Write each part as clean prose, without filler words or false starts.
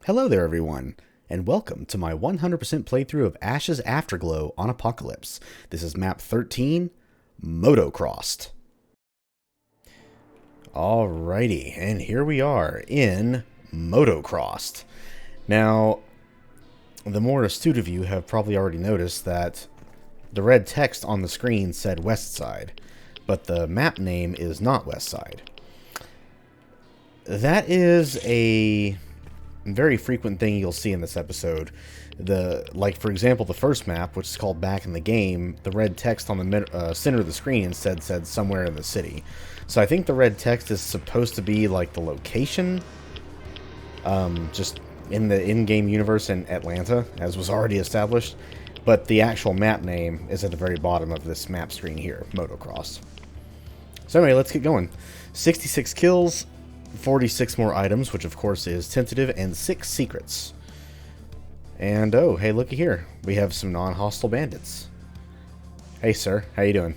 Hello there everyone, and welcome to my 100% playthrough of Ash's Afterglow on Apocalypse. This is map 13, Motocrossed. Alrighty, and here we are in Motocrossed. Now, the more astute of you have probably already noticed that the red text on the screen said West Side, but the map name is not West Side. That is a very frequent thing you'll see in this episode. Like for example, the first map, which is called Back in the Game, the red text on the center of the screen said somewhere in the city. So I think the red text is supposed to be like the location, just in the in-game universe in Atlanta, as was already established. But the actual map name is at the very bottom of this map screen here, Motocross. So anyway, let's get going. 66 kills. 46 more items, which of course is tentative, and 6 secrets. And oh, hey, looky here. We have some non-hostile bandits. Hey, sir. How you doing?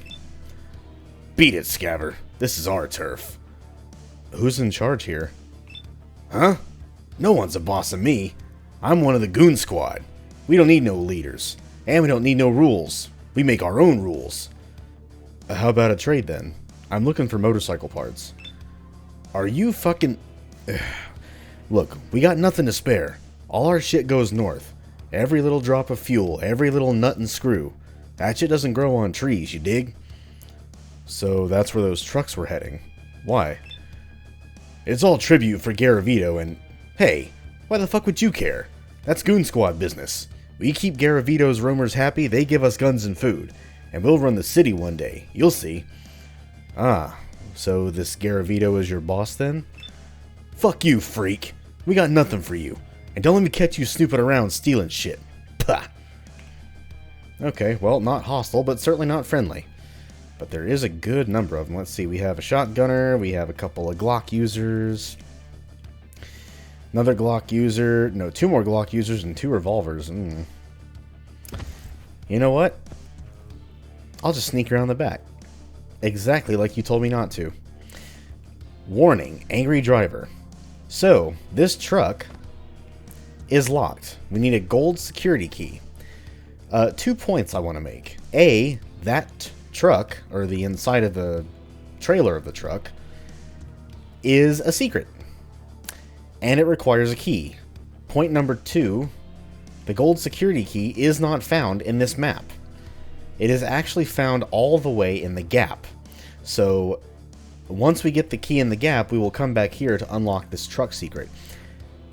Beat it, Scaver. This is our turf. Who's in charge here? Huh? No one's a boss of me. I'm one of the Goon Squad. We don't need no leaders. And we don't need no rules. We make our own rules. How about a trade, then? I'm looking for motorcycle parts. Are you fucking... Look, we got nothing to spare. All our shit goes north. Every little drop of fuel, every little nut and screw. That shit doesn't grow on trees, you dig? So that's where those trucks were heading. Why? It's all tribute for Garavito and... Hey, why the fuck would you care? That's Goon Squad business. We keep Garavito's roamers happy, they give us guns and food. And we'll run the city one day. You'll see. Ah... So this Garavito is your boss then? Fuck you, freak. We got nothing for you. And don't let me catch you snooping around stealing shit. Pah! Okay, well, not hostile, but certainly not friendly. But there is a good number of them. Let's see, we have a shotgunner, we have a couple of Glock users. Another Glock user, no, 2 more Glock users and 2 revolvers. You know what? I'll just sneak around the back. Exactly like you told me not to. Warning, angry driver. So, this truck is locked. We need a gold security key. 2 points I want to make. A, that truck, or the inside of the trailer of the truck, is a secret. And it requires a key. Point number 2, the gold security key is not found in this map. It is actually found all the way in the gap. So, once we get the key in the gap, we will come back here to unlock this truck secret.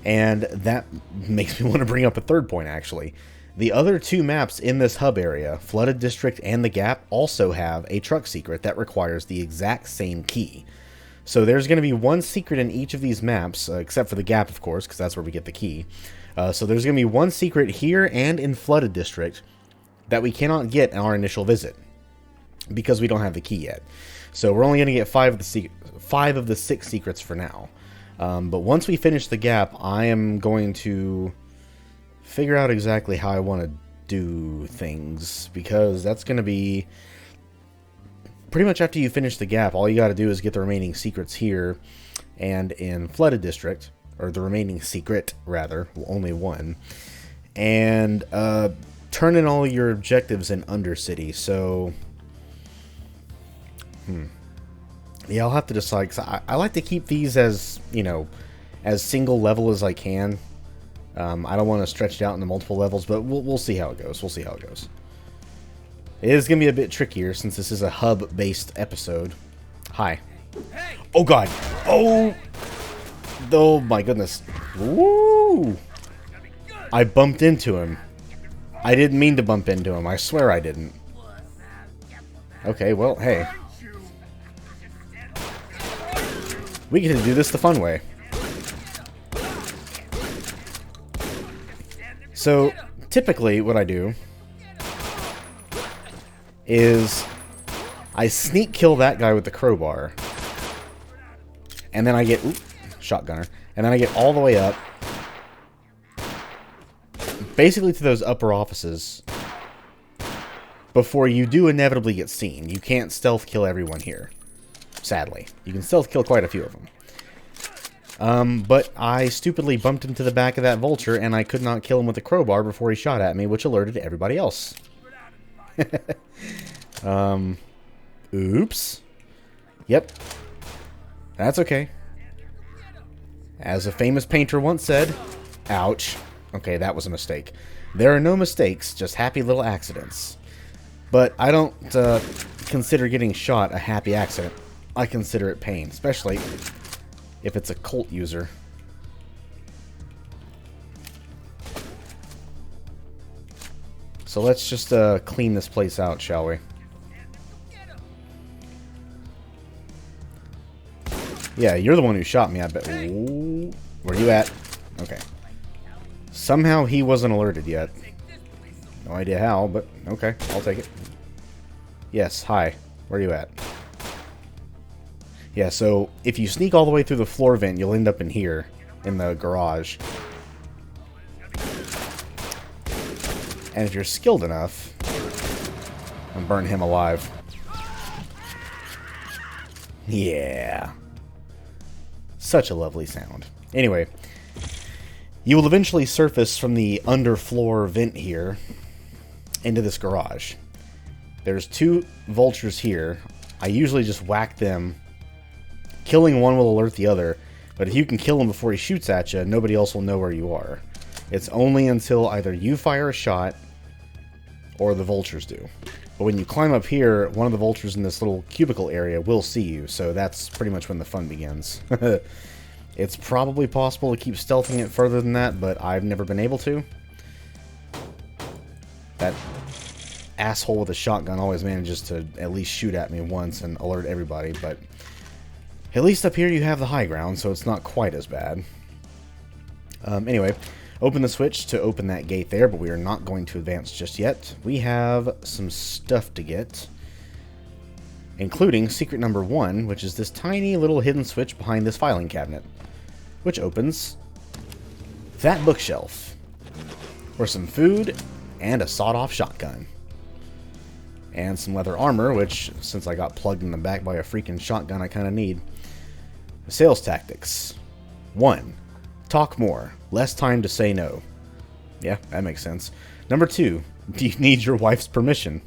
And that makes me want to bring up a third point, actually. The other 2 maps in this hub area, Flooded District and the Gap, also have a truck secret that requires the exact same key. So there's going to be 1 secret in each of these maps, except for the Gap, of course, because that's where we get the key. So there's going to be 1 secret here and in Flooded District that we cannot get in our initial visit because we don't have the key yet. So we're only going to get 5 of the 6 secrets for now. But once we finish the gap, I am going to figure out exactly how I want to do things, because that's going to be pretty much after you finish the gap. All you got to do is get the remaining secrets here and in Flooded District, or the remaining secret rather, only 1, and turn in all your objectives in Undercity. So, yeah, I'll have to decide, because I like to keep these as, you know, as single level as I can. I don't want to stretch it out into multiple levels, but we'll see how it goes. We'll see how it goes. It is going to be a bit trickier since this is a hub-based episode. Hi. Oh, God. Oh, my goodness. Woo! I bumped into him. I didn't mean to bump into him. I swear I didn't. Okay, well, hey. We get to do this the fun way. So, typically what I do is I sneak kill that guy with the crowbar. And then I get... Oop, shotgunner. And then I get all the way up. Basically to those upper offices before you do inevitably get seen. You can't stealth kill everyone here. Sadly. You can stealth kill quite a few of them. But I stupidly bumped into the back of that Vulture, and I could not kill him with a crowbar before he shot at me, which alerted everybody else. Oops. Yep. That's okay. As a famous painter once said, ouch. Okay, that was a mistake. There are no mistakes, just happy little accidents. But I don't consider getting shot a happy accident. I consider it pain, especially if it's a cult user. So let's just clean this place out, shall we? Yeah, you're the one who shot me, I bet. Ooh, where you at? Okay. Somehow he wasn't alerted yet. No idea how, but okay, I'll take it. Yes, hi. Where are you at? Yeah, so if you sneak all the way through the floor vent, you'll end up in here, in the garage. And if you're skilled enough, I'll burn him alive. Yeah. Such a lovely sound. Anyway, you will eventually surface from the underfloor vent here into this garage. There's 2 vultures here. I usually just whack them. Killing one will alert the other, but if you can kill him before he shoots at you, nobody else will know where you are. It's only until either you fire a shot or the vultures do. But when you climb up here, one of the vultures in this little cubicle area will see you, so that's pretty much when the fun begins. It's probably possible to keep stealthing it further than that, but I've never been able to. That asshole with a shotgun always manages to at least shoot at me once and alert everybody, but at least up here you have the high ground, so it's not quite as bad. Anyway, open the switch to open that gate there, but we are not going to advance just yet. We have some stuff to get, including secret number 1, which is this tiny little hidden switch behind this filing cabinet, which opens that bookshelf, for some food and a sawed-off shotgun. And some leather armor, which, since I got plugged in the back by a freaking shotgun, I kind of need. Sales tactics. 1. Talk more. Less time to say no. Yeah, that makes sense. Number 2. Do you need your wife's permission?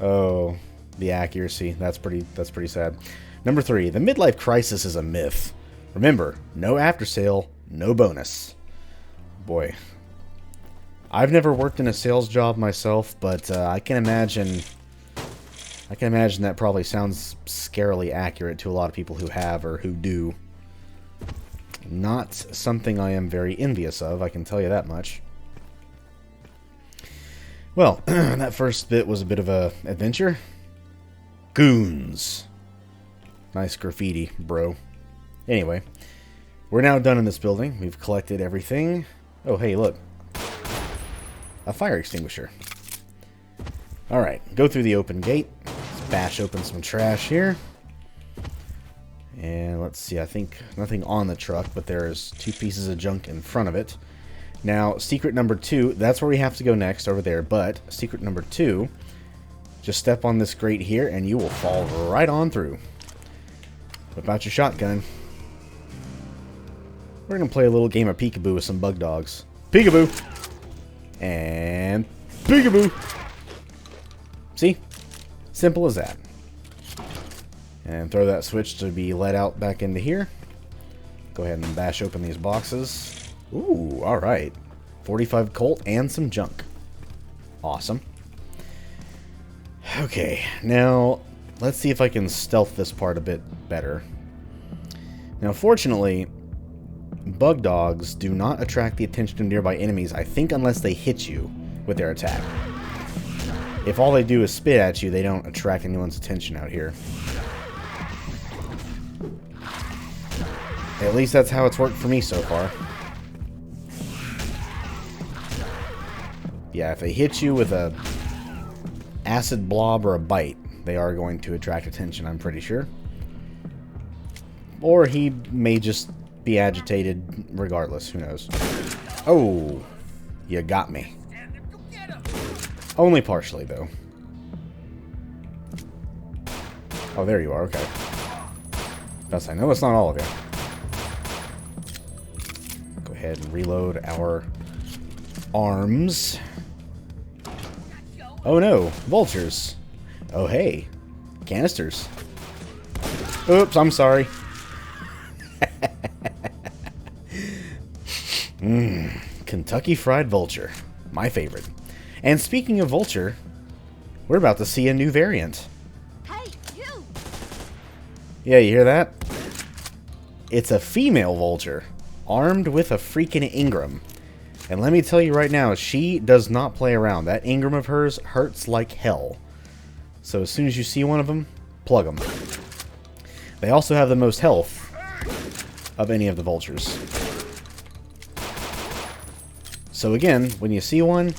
Oh, the accuracy. That's pretty sad. Number 3. The midlife crisis is a myth. Remember, no after sale, no bonus. Boy. I've never worked in a sales job myself, but I can imagine that probably sounds scarily accurate to a lot of people who have or who do. Not something I am very envious of, I can tell you that much. Well, that first bit was a bit of a adventure. Goons. Nice graffiti, bro. Anyway, we're now done in this building. We've collected everything. Oh, hey, look. A fire extinguisher. Alright, go through the open gate. Let's bash open some trash here. And let's see, I think nothing on the truck, but there's 2 pieces of junk in front of it. Now, secret number 2, that's where we have to go next, over there. But secret number 2, just step on this grate here and you will fall right on through. Whip out your shotgun. We're going to play a little game of peekaboo with some bug dogs. Peekaboo! And peekaboo! See? Simple as that. And throw that switch to be let out back into here. Go ahead and bash open these boxes. Ooh, alright. 45 Colt and some junk. Awesome. Okay, now let's see if I can stealth this part a bit better. Now, fortunately, bug dogs do not attract the attention of nearby enemies, I think, unless they hit you with their attack. If all they do is spit at you, they don't attract anyone's attention out here. At least that's how it's worked for me so far. Yeah, if they hit you with a acid blob or a bite, they are going to attract attention, I'm pretty sure. Or he may just be agitated regardless, who knows. Oh, you got me. Only partially, though. Oh, there you are, okay. Thus, I know it's not all of you. ahead and reload our arms. Oh no, vultures. Oh hey, canisters. Oops, I'm sorry. Kentucky Fried Vulture. My favorite. And speaking of Vulture, we're about to see a new variant. Hey, you! Yeah, you hear that? It's a female Vulture, armed with a freaking Ingram. And let me tell you right now, she does not play around. That Ingram of hers hurts like hell. So as soon as you see one of them, plug them. They also have the most health of any of the Vultures. So again, when you see one,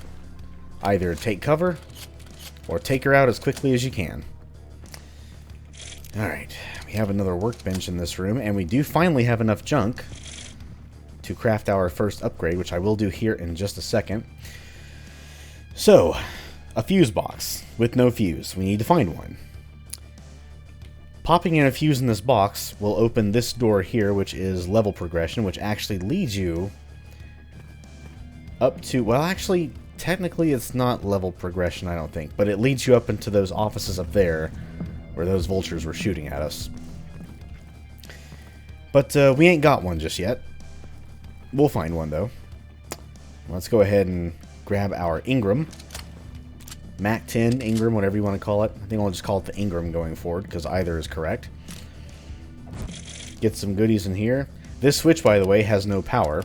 either take cover or take her out as quickly as you can. Alright, we have another workbench in this room, and we do finally have enough junk to craft our first upgrade, which I will do here in just a second. So, a fuse box with no fuse. We need to find one. Popping in a fuse in this box will open this door here, which is level progression, which actually leads you up to, well, actually, technically it's not level progression, I don't think, but it leads you up into those offices up there where those vultures were shooting at us. But we ain't got one just yet. We'll find one, though. Let's go ahead and grab our Ingram. MAP13, Ingram, whatever you want to call it. I think I'll just call it the Ingram going forward, because either is correct. Get some goodies in here. This switch, by the way, has no power.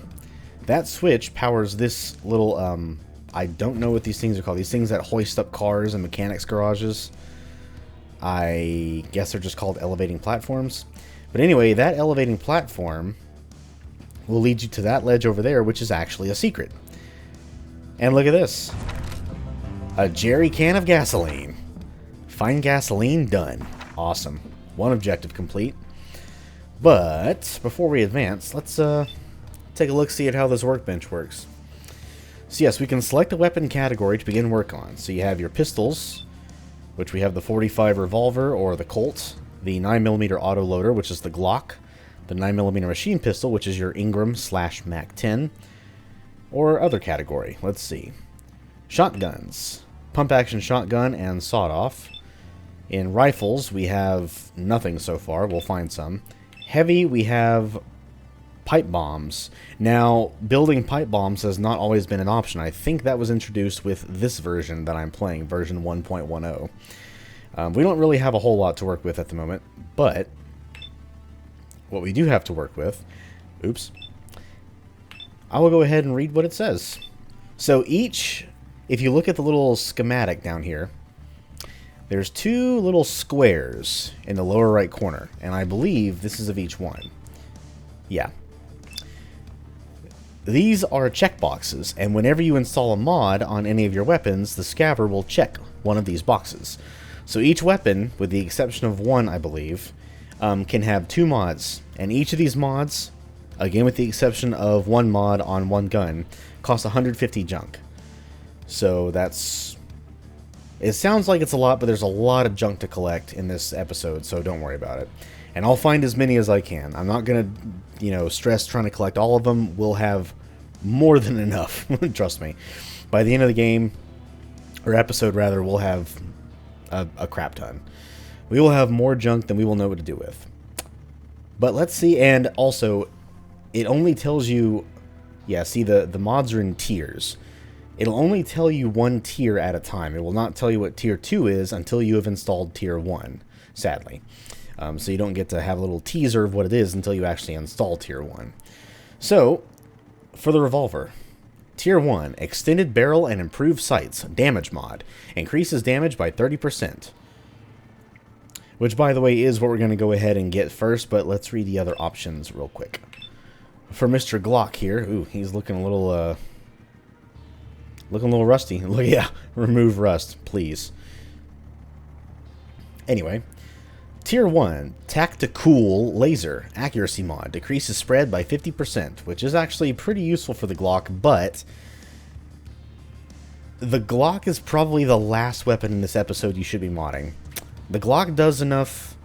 That switch powers this little, I don't know what these things are called. These things that hoist up cars and mechanics garages. I guess they're just called elevating platforms. But anyway, that elevating platform will lead you to that ledge over there, which is actually a secret. And look at this. A jerry can of gasoline. Find gasoline, done. Awesome. One objective complete. But before we advance, let's take a look, see at how this workbench works. So yes, we can select a weapon category to begin work on. So you have your pistols, which we have the 45 Revolver or the Colt, the 9mm autoloader, which is the Glock, the 9mm machine pistol, which is your Ingram / MAP13, or other category. Let's see. Shotguns, pump action shotgun and sawed-off. In rifles, we have nothing so far. We'll find some. Heavy, we have pipe bombs. Now, building pipe bombs has not always been an option. I think that was introduced with this version that I'm playing, version 1.10. We don't really have a whole lot to work with at the moment, but what we do have to work with, oops, I will go ahead and read what it says. So each, if you look at the little schematic down here, there's two little squares in the lower right corner, and I believe this is of each one. Yeah. These are checkboxes, and whenever you install a mod on any of your weapons, the scaver will check one of these boxes. So each weapon, with the exception of one, I believe, can have two mods, and each of these mods, again with the exception of one mod on one gun, costs 150 junk. So that's... It sounds like it's a lot, but there's a lot of junk to collect in this episode, so don't worry about it. And I'll find as many as I can. I'm not going to, you know, stress trying to collect all of them. We'll have more than enough, trust me. By the end of the game, or episode rather, we'll have a crap ton. We will have more junk than we will know what to do with. But let's see, and also, it only tells you, yeah, see, the mods are in tiers. It'll only tell you one tier at a time. It will not tell you what tier 2 is until you have installed tier 1, sadly. So you don't get to have a little teaser of what it is until you actually install tier 1. So, for the Revolver, tier 1, extended barrel and improved sights, damage mod, increases damage by 30%. Which, by the way, is what we're going to go ahead and get first, but let's read the other options real quick. For Mr. Glock here, ooh, he's looking a little rusty. Look, yeah, remove rust, please. Anyway, tier 1, Tacticool Laser, accuracy mod, decreases spread by 50%, which is actually pretty useful for the Glock, but the Glock is probably the last weapon in this episode you should be modding. The Glock does enough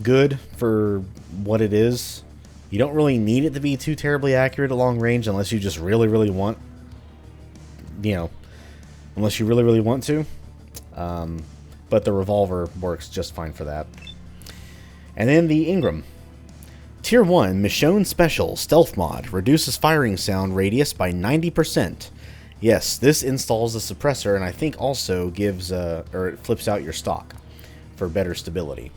good for what it is, You don't really need it to be too terribly accurate at long range unless you just really, really want, you know, unless you really, really want to. But the Revolver works just fine for that. And then the Ingram. Tier 1 Michonne Special Stealth Mod reduces firing sound radius by 90%. Yes, this installs a suppressor and I think also gives, or it flips out your stock for better stability.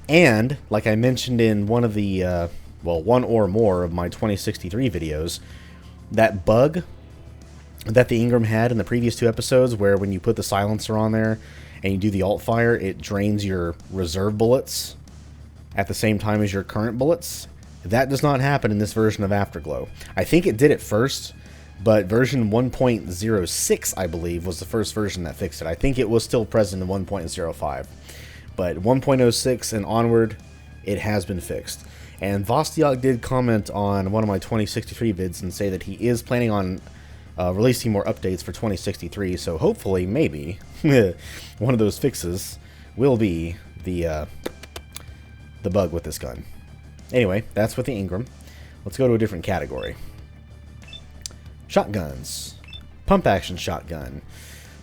And, like I mentioned in one of the, well, one or more of my 2063 videos, that bug that the Ingram had in the previous 2 episodes where when you put the silencer on there and you do the alt fire, it drains your reserve bullets at the same time as your current bullets. That does not happen in this version of Afterglow. I think it did at first, but version 1.06, I believe, was the first version that fixed it. I think it was still present in 1.05. But 1.06 and onward, it has been fixed. And Vostiak did comment on one of my 2063 vids and say that he is planning on releasing more updates for 2063, so hopefully, maybe, one of those fixes will be the bug with this gun. Anyway, that's with the Ingram. Let's go to a different category. Shotguns. Pump action shotgun.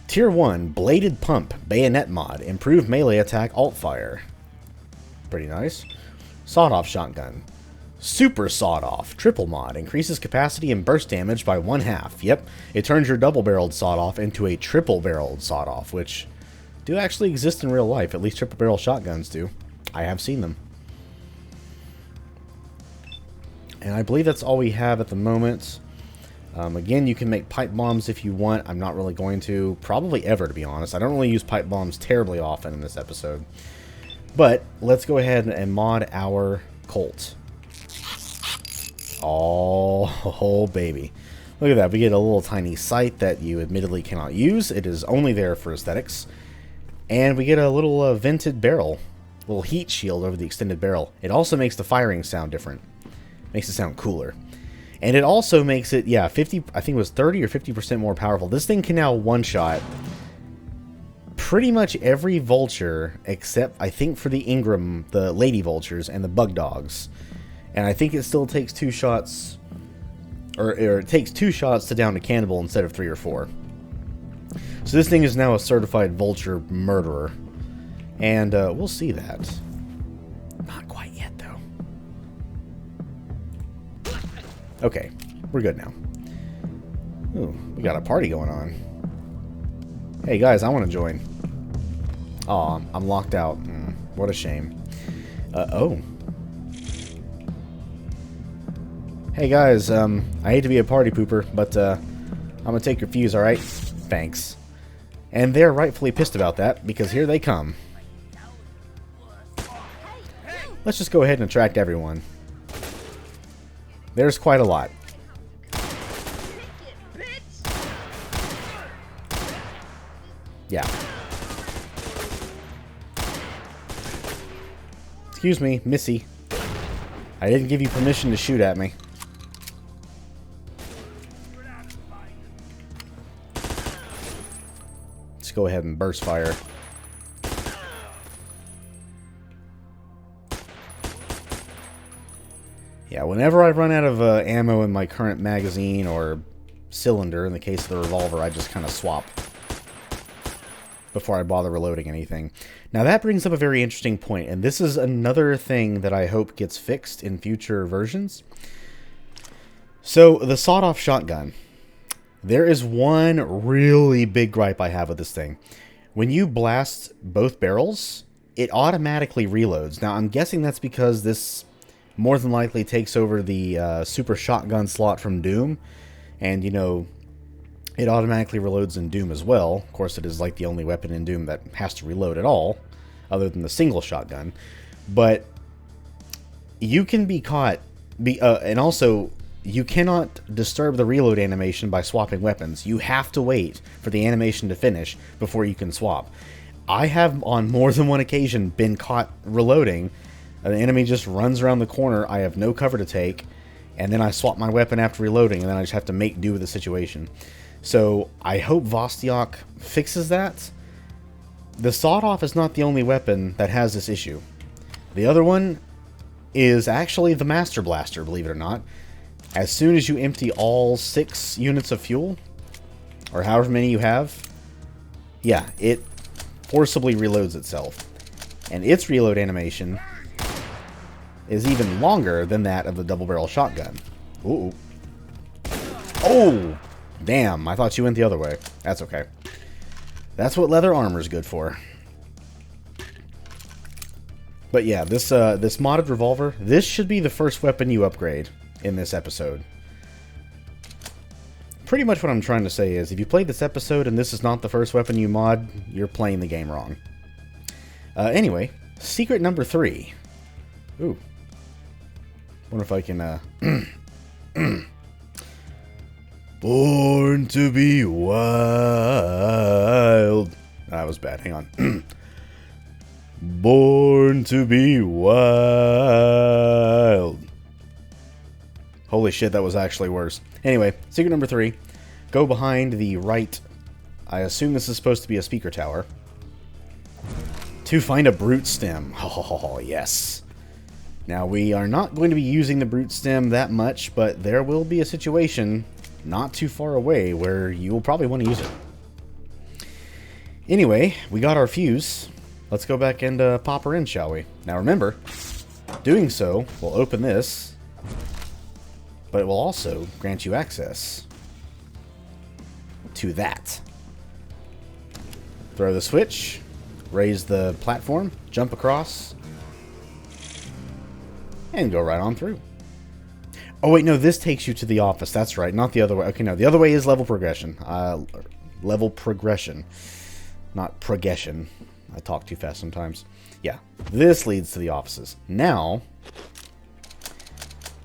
Tier 1 Bladed Pump Bayonet Mod. Improved melee attack alt fire. Pretty nice. Sawed-off shotgun. Super Sawed-off Triple Mod. Increases capacity and burst damage by 1/2. Yep, it turns your double-barreled sawed-off into a triple-barreled sawed-off, which do actually exist in real life. At least triple-barrel shotguns do. I have seen them. And I believe that's all we have at the moment. Again, you can make pipe bombs if you want. I'm not really going to. Probably ever, to be honest. I don't really use pipe bombs terribly often in this episode. But let's go ahead and mod our Colt. Oh, baby. Look at that. We get a little tiny sight that you admittedly cannot use. It is only there for aesthetics. And we get a little vented barrel. Little heat shield over the extended barrel. It also makes the firing sound different. Makes it sound cooler. And it also makes it, yeah, 50, I think it was 30 or 50% more powerful. This thing can now one-shot pretty much every vulture except, I think, for the Ingram, the lady vultures, and the bug dogs. And I think it still takes 2 shots, or it takes 2 shots to down a cannibal instead of 3 or 4. So this thing is now a certified vulture murderer. And we'll see that. Not quite yet, though. Okay, we're good now. Ooh, we got a party going on. Hey guys, I want to join. Aw, I'm locked out. What a shame. Oh. Hey guys, I hate to be a party pooper, but I'm gonna take your fuse, alright? Thanks. And they're rightfully pissed about that, because here they come. Let's just go ahead and attract everyone. There's quite a lot. Yeah. Excuse me, Missy. I didn't give you permission to shoot at me. Let's go ahead and burst fire. Yeah, whenever I run out of ammo in my current magazine or cylinder, in the case of the revolver, I just kind of swap before I bother reloading anything. Now that brings up a very interesting point, and this is another thing that I hope gets fixed in future versions. So, the sawed-off shotgun. There is one really big gripe I have with this thing. When you blast both barrels, it automatically reloads. Now, I'm guessing that's because this more than likely takes over the super shotgun slot from Doom. And, you know, it automatically reloads in Doom as well. Of course, it is like the only weapon in Doom that has to reload at all, other than the single shotgun. But you can be caught, and also, you cannot disturb the reload animation by swapping weapons. You have to wait for the animation to finish before you can swap. I have, on more than one occasion, been caught reloading. An enemy just runs around the corner, I have no cover to take, and then I swap my weapon after reloading, and then I just have to make do with the situation. So, I hope Vostiak fixes that. The sawed-off is not the only weapon that has this issue. The other one is actually the Master Blaster, believe it or not. As soon as you empty all 6 units of fuel, or however many you have, yeah, it forcibly reloads itself. And its reload animation is even longer than that of the double-barrel shotgun. Ooh. Oh! Damn, I thought you went the other way. That's okay. That's what leather armor is good for. But yeah, this modded revolver, this should be the first weapon you upgrade in this episode. Pretty much what I'm trying to say is, if you played this episode and this is not the first weapon you mod, you're playing the game wrong. Anyway, secret number 3. Ooh. Wonder if I can, Born to be wild. That was bad, hang on. Born to be wild. Holy shit, that was actually worse. Anyway, secret number 3. Go behind the right, I assume this is supposed to be a speaker tower, to find a brute stem. Oh, yes. Now, we are not going to be using the brute stem that much, but there will be a situation not too far away where you will probably want to use it. Anyway, we got our fuse. Let's go back and pop her in, shall we? Now remember, doing so will open this, but it will also grant you access to that. Throw the switch, raise the platform, jump across, and go right on through. Oh wait, no, this takes you to the office. That's right, not the other way. Okay, no, the other way is level progression. Level progression, not progression. I talk too fast sometimes. Yeah, this leads to the offices. Now,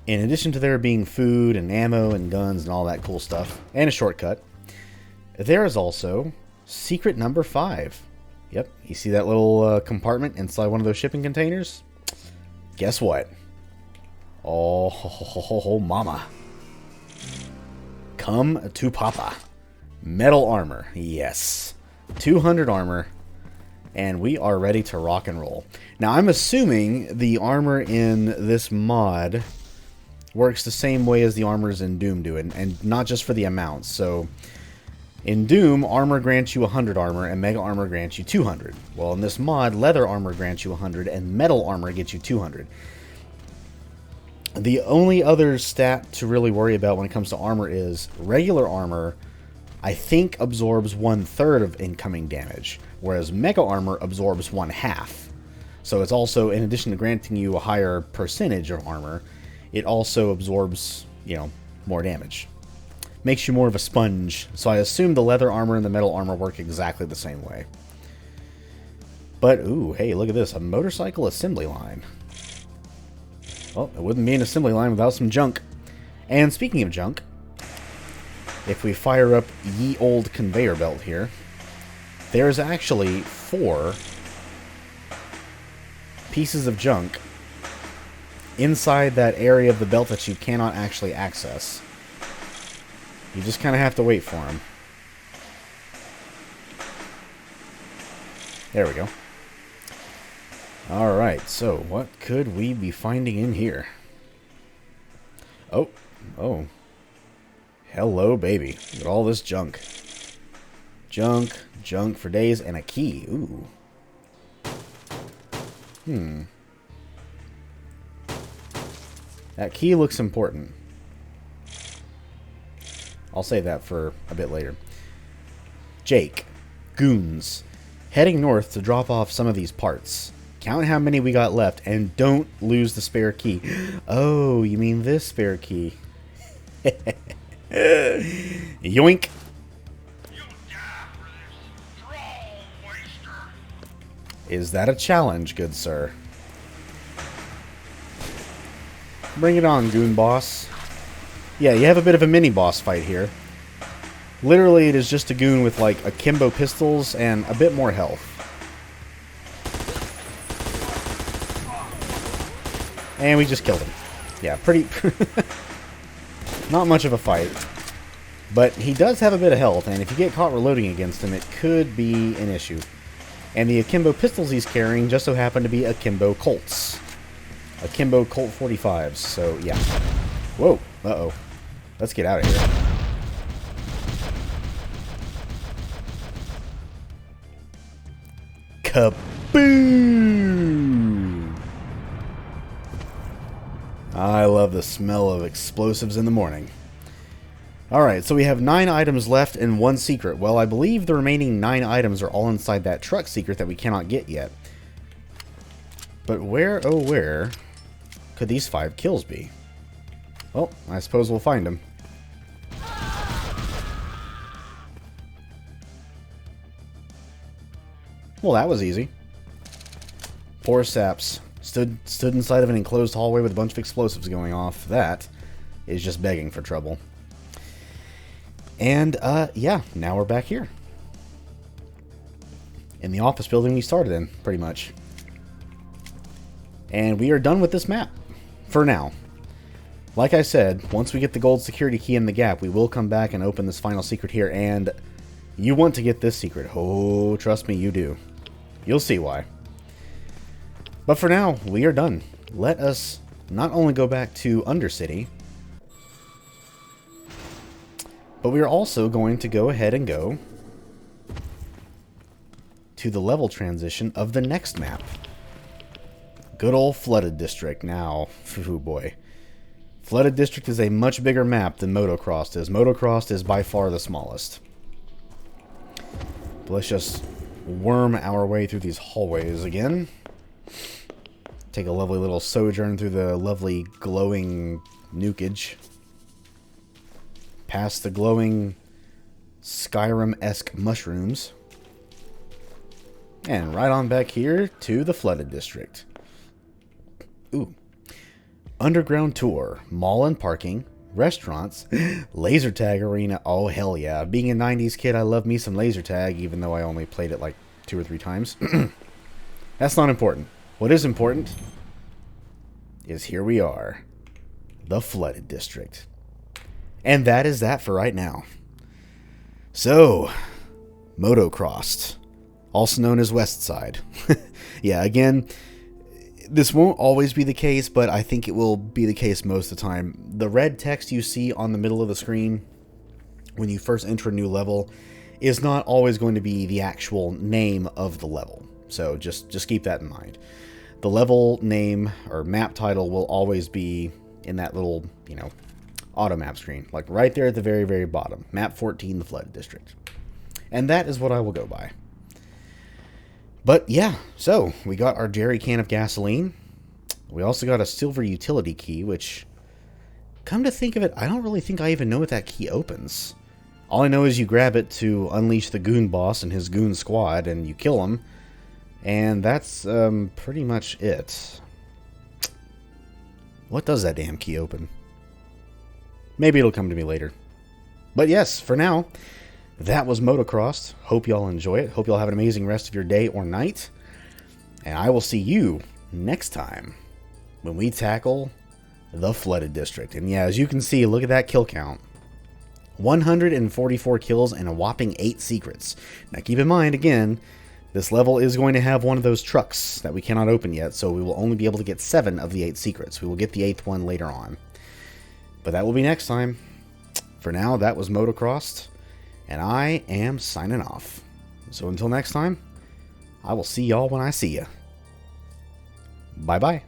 in addition to there being food and ammo and guns and all that cool stuff, and a shortcut, there is also secret number 5. Yep, you see that little compartment inside one of those shipping containers? Guess what? Oh, mama. Come to Papa. Metal armor, yes. 200 armor, and we are ready to rock and roll. Now, I'm assuming the armor in this mod works the same way as the armors in Doom do, and not just for the amounts. So, in Doom, armor grants you 100 armor, and mega armor grants you 200. Well, in this mod, leather armor grants you 100, and metal armor gets you 200. The only other stat to really worry about when it comes to armor is regular armor, I think, absorbs 1/3 of incoming damage, whereas mega armor absorbs 1/2. So it's also, in addition to granting you a higher percentage of armor, it also absorbs, you know, more damage. Makes you more of a sponge, so I assume the leather armor and the metal armor work exactly the same way. But, ooh, hey, look at this, a motorcycle assembly line. Well, it wouldn't be an assembly line without some junk. And speaking of junk, if we fire up ye old conveyor belt here, there's actually 4 pieces of junk inside that area of the belt that you cannot actually access. You just kind of have to wait for them. There we go. Alright, so what could we be finding in here? Oh. Hello, baby. Look at all this junk. Junk for days, and a key. Ooh. That key looks important. I'll save that for a bit later. Jake. Goons. Heading north to drop off some of these parts. Count how many we got left, and don't lose the spare key. Oh, you mean this spare key. Yoink. Is that a challenge, good sir? Bring it on, Goonboss. Yeah, you have a bit of a mini-boss fight here. Literally, it is just a goon with, like, akimbo pistols and a bit more health. And we just killed him. Yeah, pretty... not much of a fight. But he does have a bit of health, and if you get caught reloading against him, it could be an issue. And the akimbo pistols he's carrying just so happen to be akimbo Colts. akimbo Colt 45s. So, yeah. Whoa. Uh-oh. Let's get out of here. Kaboom! I love the smell of explosives in the morning. Alright, so we have 9 items left and 1 secret. Well, I believe the remaining 9 items are all inside that truck secret that we cannot get yet. But where, oh where, could these 5 kills be? Well, I suppose we'll find them. Well, that was easy. Poor Saps. Stood inside of an enclosed hallway with a bunch of explosives going off. That is just begging for trouble. And, yeah, now we're back here. In the office building we started in, pretty much. And we are done with this map. For now. Like I said, once we get the gold security key in the gap, we will come back and open this final secret here. And you want to get this secret. Oh, trust me, you do. You'll see why. But for now, we are done. Let us not only go back to Undercity, but we are also going to go ahead and go to the level transition of the next map. Good old Flooded District. Now, oh boy. Flooded District is a much bigger map than Motocrossed is. Motocrossed is by far the smallest. But let's just worm our way through these hallways again. Take a lovely little sojourn through the lovely glowing nukage. Past the glowing Skyrim-esque mushrooms. And right on back here to the Flooded District. Ooh. Underground tour, mall and parking, restaurants, laser tag arena. Oh, hell yeah. Being a 90s kid, I love me some laser tag, even though I only played it like 2 or 3 times. That's not important. What is important is here we are, the Flooded District. And that is that for right now. So, Motocrossed, also known as West Side. Yeah, again, this won't always be the case, but I think it will be the case most of the time. The red text you see on the middle of the screen when you first enter a new level is not always going to be the actual name of the level. So just keep that in mind. The level name or map title will always be in that little, you know, auto map screen. Like right there at the very, very bottom. MAP13, the Flooded District. And that is what I will go by. But yeah, so we got our jerry can of gasoline. We also got a silver utility key, which, come to think of it, I don't really think I even know what that key opens. All I know is you grab it to unleash the Goonboss and his Goon Squad, and you kill him. And that's pretty much it. What does that damn key open? Maybe it'll come to me later. But yes, for now, that was Motocrossed. Hope y'all enjoy it. Hope y'all have an amazing rest of your day or night. And I will see you next time when we tackle the Flooded District. And yeah, as you can see, look at that kill count. 144 kills and a whopping 8 secrets. Now keep in mind, again, this level is going to have one of those trucks that we cannot open yet, so we will only be able to get 7 of the 8 secrets. We will get the 8th one later on. But that will be next time. For now, that was Motocrossed, and I am signing off. So until next time, I will see y'all when I see ya. Bye-bye.